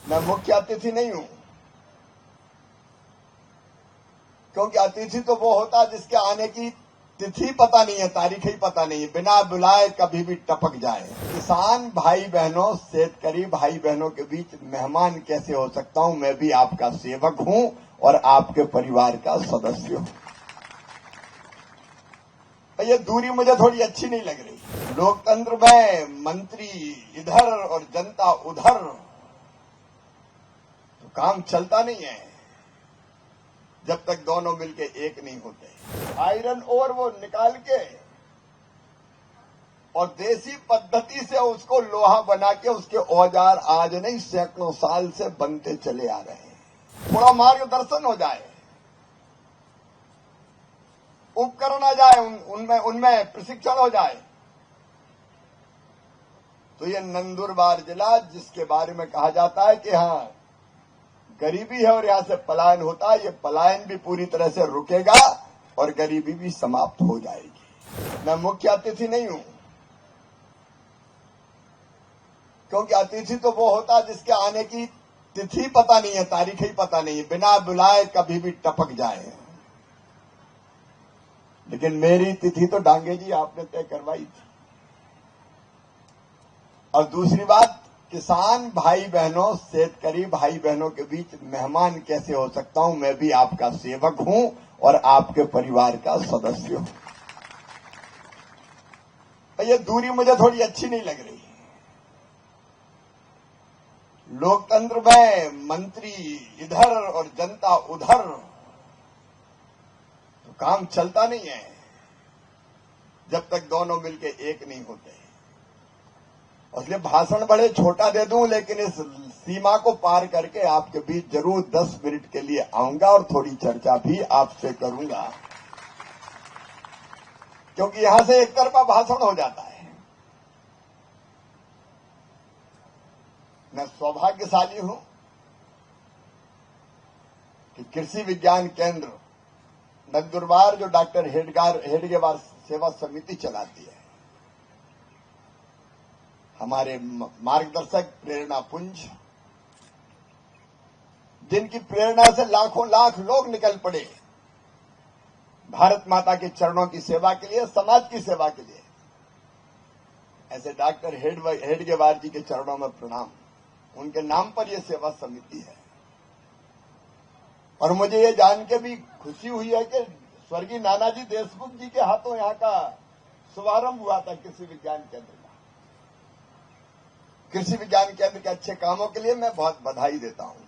मैं मुख्य अतिथि नहीं हूं, क्योंकि अतिथि तो वो होता है जिसके आने की तिथि पता नहीं है, तारीख ही पता नहीं है, बिना बुलाए कभी भी टपक जाए। किसान भाई बहनों, शेतकरी भाई बहनों के बीच मेहमान कैसे हो सकता हूं? मैं भी आपका सेवक हूं और आपके परिवार का सदस्य हूं। ये दूरी मुझे थोड़ी अच्छी नहीं लग रही। लोकतंत्र में मंत्री इधर और जनता उधर तो काम चलता नहीं है जब तक दोनों मिलके एक नहीं होते। आयरन ओर वो निकाल के और देसी पद्धति से उसको लोहा बना के उसके औजार आज नहीं सैकड़ों साल से बनते चले आ रहे हैं। थोड़ा मार्गदर्शन हो जाए, उपकरण आ जाए, उनमें प्रशिक्षण हो जाए, तो ये नंदुरबार जिला जिसके बारे में कहा जाता है कि हाँ गरीबी है और यहां से पलायन होता है, ये पलायन भी पूरी तरह से रुकेगा और गरीबी भी समाप्त हो जाएगी। मैं मुख्य अतिथि नहीं हूं, क्योंकि अतिथि तो वो होता है जिसके आने की तिथि पता नहीं है, तारीख ही पता नहीं है, बिना बुलाए कभी भी टपक जाए। लेकिन मेरी तिथि तो डांगे जी आपने तय करवाई थी। और दूसरी बात, किसान भाई बहनों, शेतकरी भाई बहनों के बीच मेहमान कैसे हो सकता हूं? मैं भी आपका सेवक हूं और आपके परिवार का सदस्य हूं। ये दूरी मुझे थोड़ी अच्छी नहीं लग रही। लोकतंत्र में मंत्री इधर और जनता उधर तो काम चलता नहीं है जब तक दोनों मिलके एक नहीं होते। इसलिए भाषण बड़े छोटा दे दूं, लेकिन इस सीमा को पार करके आपके बीच जरूर 10 मिनट के लिए आऊंगा और थोड़ी चर्चा भी आपसे करूंगा, क्योंकि यहां से एक तरफा भाषण हो जाता है। मैं सौभाग्यशाली हूं कि कृषि विज्ञान केंद्र नंदुरबार, जो डॉक्टर हेडगेवार सेवा समिति चलाती है, हमारे मार्गदर्शक प्रेरणा पुंज, जिनकी प्रेरणा से लाखों लाख लोग निकल पड़े भारत माता के चरणों की सेवा के लिए, समाज की सेवा के लिए, ऐसे डॉक्टर हेडगेवार जी के चरणों में प्रणाम। उनके नाम पर यह सेवा समिति है। और मुझे ये जान के भी खुशी हुई है कि स्वर्गीय नानाजी देशमुख जी के हाथों यहां का शुभारंभ हुआ था कृषि विज्ञान केंद्र का। कृषि विज्ञान केंद्र के अच्छे कामों के लिए मैं बहुत बधाई देता हूं।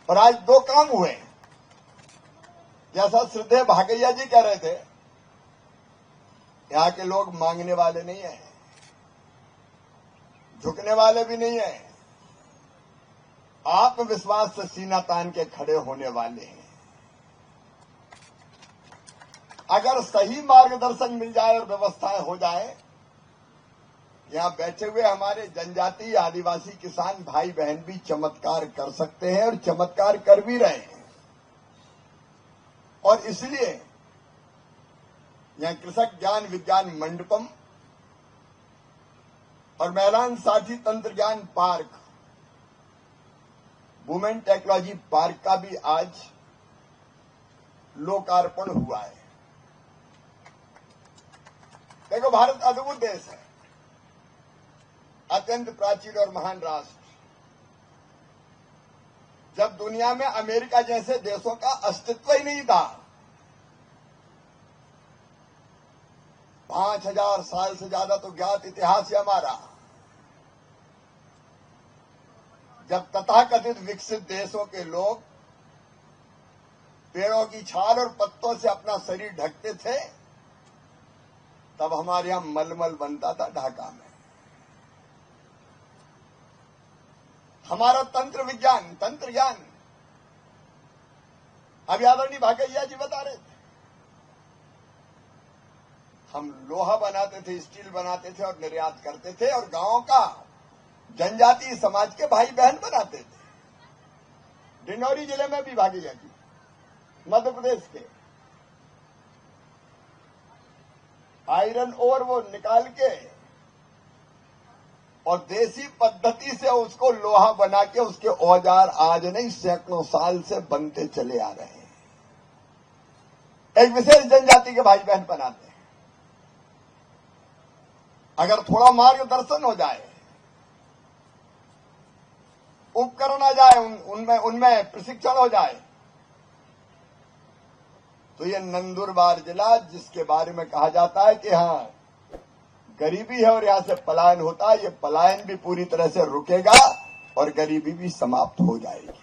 और आज 2 काम हुए। जैसा श्रद्धेय भागैया जी कह रहे थे, यहां के लोग मांगने वाले नहीं है, झुकने वाले भी नहीं है, आत्मविश्वास से सीना तान के खड़े होने वाले हैं। अगर सही मार्गदर्शन मिल जाए और व्यवस्थाएं हो जाए, यहां बैठे हुए हमारे जनजातीय आदिवासी किसान भाई बहन भी चमत्कार कर सकते हैं और चमत्कार कर भी रहे हैं। और इसलिए यहां कृषक ज्ञान विज्ञान मंडपम और मैदान साथी तंत्र ज्ञान पार्क, वुमेन टेक्नोलॉजी पार्क का भी आज लोकार्पण हुआ है। देखो, भारत अद्भुत देश है, अत्यंत प्राचीन और महान राष्ट्र। जब दुनिया में अमेरिका जैसे देशों का अस्तित्व ही नहीं था, 5000 साल से ज्यादा तो ज्ञात इतिहास है हमारा, जब तथाकथित विकसित देशों के लोग पेड़ों की छाल और पत्तों से अपना शरीर ढकते थे, तब हमारे यहां मलमल बनता था ढाका में। हमारा तंत्र विज्ञान, तंत्र ज्ञान, अभी आदरणीय भागैया जी बता रहे थे, हम लोहा बनाते थे, स्टील बनाते थे और निर्यात करते थे, और गांवों का जनजातीय समाज के भाई बहन बनाते थे। डिंडौरी जिले में भी भागैया जी, मध्य प्रदेश के, आयरन ओर वो निकाल के और देसी पद्धति से उसको लोहा बना के उसके औजार आज नहीं सैकड़ों साल से बनते चले आ रहे हैं। एक विशेष जनजाति के भाई बहन बनाते हैं। अगर थोड़ा मार्गदर्शन हो जाए, उपकरण आ जाए, उनमें प्रशिक्षण हो जाए, तो ये नंदुरबार जिला जिसके बारे में कहा जाता है कि हाँ गरीबी है और यहां से पलायन होता है, ये पलायन भी पूरी तरह से रुकेगा और गरीबी भी समाप्त हो जाएगी।